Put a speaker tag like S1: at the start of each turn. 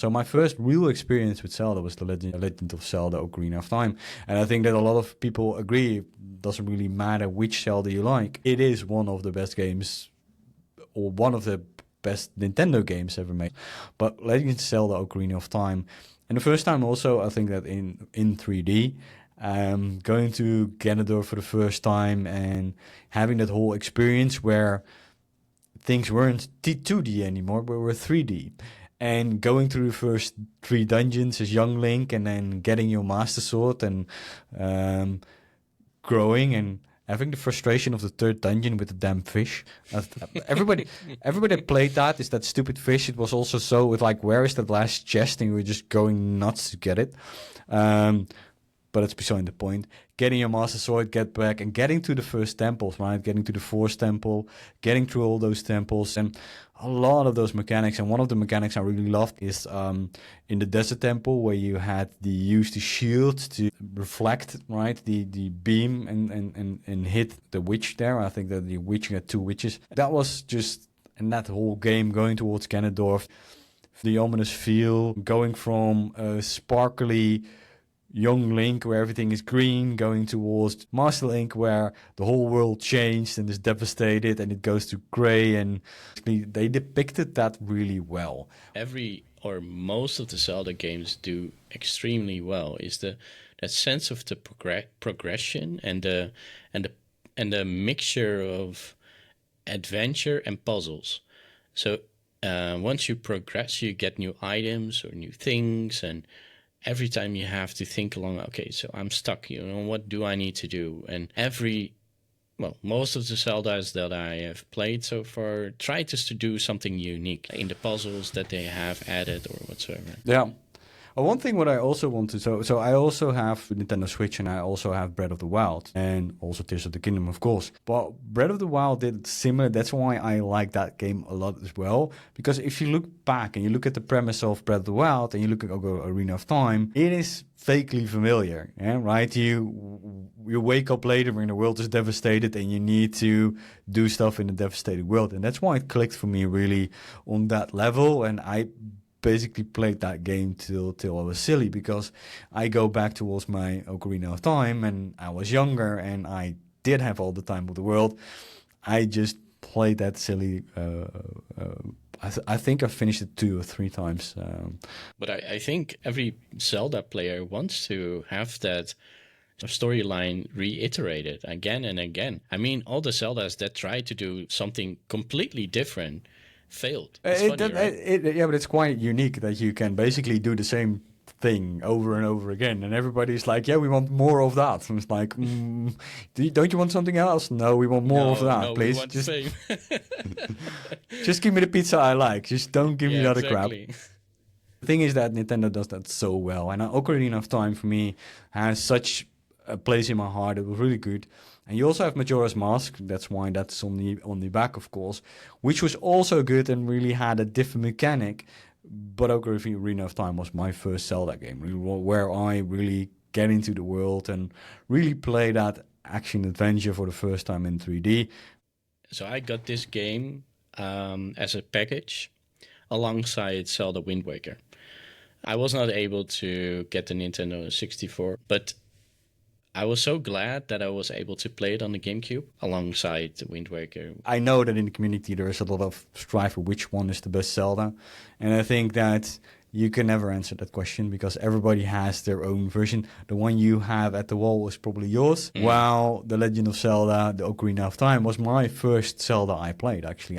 S1: So my first real experience with Zelda was the Legend of Zelda Ocarina of Time. And I think that a lot of people agree, it doesn't really matter which Zelda you like. It is one of the best games, or one of the best Nintendo games ever made. But Legend of Zelda Ocarina of Time, and the first time also, I think that in 3D, going to Ganondorf for the first time and having that whole experience where things weren't 2D anymore, but were 3D. And going through the first 3 dungeons as young Link, and then getting your Master Sword, and growing and having the frustration of the 3rd dungeon with the damn fish. Everybody that played that is that stupid fish. It was also so with like, where is that last chest? And we were just going nuts to get it. But it's beside the point. Getting your Master Sword, get back, and getting to the first temples, right? Getting to the 4th temple, getting through all those temples, and a lot of those mechanics. And one of the mechanics I really loved is in the Desert Temple, where you had use the shield to reflect, right, the beam and hit the witch there. I think that the witch had 2 witches. That was just, in that whole game, going towards Ganondorf, the ominous feel, going from sparkly young Link, where everything is green, going towards Master Link, where the whole world changed and is devastated, and it goes to gray, and they depicted that really well.
S2: Every or most of the Zelda games do extremely well. Is that sense of the progression and the mixture of adventure and puzzles. So once you progress, you get new items or new things, and every time you have to think along, okay, so I'm stuck, what do I need to do? And most of the Zeldas that I have played so far try just to do something unique in the puzzles that they have added or whatsoever.
S1: Yeah. One thing what I also want to, so I also have Nintendo Switch, and I also have Breath of the Wild, and also Tears of the Kingdom, of course. But Breath of the Wild did similar. That's why I like that game a lot as well. Because if you look back and you look at the premise of Breath of the Wild, and you look at Ocarina of Time, it is vaguely familiar, right? You wake up later when the world is devastated, and you need to do stuff in a devastated world, and that's why it clicked for me really on that level. And I basically played that game till I was silly, because I go back towards my Ocarina of Time, and I was younger, and I did have all the time of the world. I just played that silly. I think I finished it 2 or 3 times.
S2: But I think every Zelda player wants to have that storyline reiterated again and again. I mean, all the Zeldas that try to do something completely different failed. Funny, right?
S1: Yeah, but it's quite unique that you can basically do the same thing over and over again, and everybody's like, yeah, we want more of that. And it's like, don't you want something else? No, we want more of that,
S2: no,
S1: please.
S2: We want the same.
S1: Just give me the pizza I like. Just don't give me the other
S2: exactly.
S1: crap. The thing is that Nintendo does that so well, and Ocarina of Time for me has such a place in my heart. It was really good. And you also have Majora's Mask. That's why that's on the back, of course, which was also good and really had a different mechanic. But Ocarina of Time was my first Zelda game, where I really get into the world and really play that action adventure for the first time in 3D.
S2: So I got this game as a package alongside Zelda Wind Waker. I was not able to get the Nintendo 64, but I was so glad that I was able to play it on the GameCube alongside the Wind Waker.
S1: I know that in the community there is a lot of strife for which one is the best Zelda. And I think that you can never answer that question, because everybody has their own version. The one you have at the wall is probably yours, while The Legend of Zelda, the Ocarina of Time, was my first Zelda I played, actually.